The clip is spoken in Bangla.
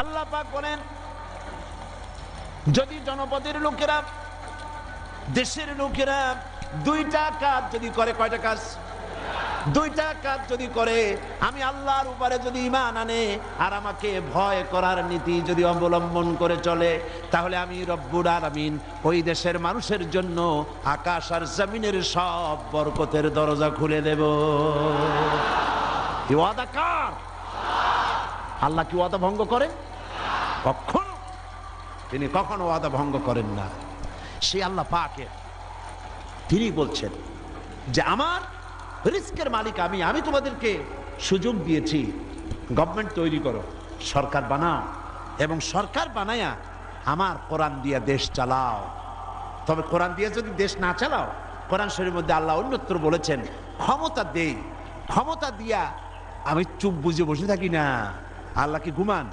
আল্লাহ পাক বলেন, যদি জনপদের লোকেরা, দেশের লোকেরা দুইটা কাজ যদি করে, কয়টা কাজ? দুইটা কাজ যদি করে, আমি আল্লাহর উপরে যদি ঈমান আনে আর আমাকে ভয় করার নীতি যদি অবলম্বন করে চলে, তাহলে আমি রব্বুল আলামিন ওই দেশের মানুষের জন্য আকাশ আর জমিনের সব বরকতের দরজা খুলে দেব। কি ওয়াদা কার? আল্লাহ কি ওয়াদা ভঙ্গ করেন? কখনো, তিনি কখনো ওয়াদা ভঙ্গ করেন না। সেই আল্লাহ পাকের, তিনি বলছেন যে আমার রিস্কের মালিক আমি, আমি তোমাদেরকে সুযোগ দিয়েছি, গভর্নমেন্ট তৈরি করো, সরকার বানাও, এবং সরকার বানায়া আমার কোরআন দিয়ে দেশ চালাও। তবে কোরআন দিয়ে যদি দেশ না চালাও, কোরআন শরীফের মধ্যে আল্লাহ অন্যত্র বলেছেন ক্ষমতা দেই, ক্ষমতা দিয়া আমি চুপ বুঝে বসে থাকি না। আল্লাহ কি ঘুমান?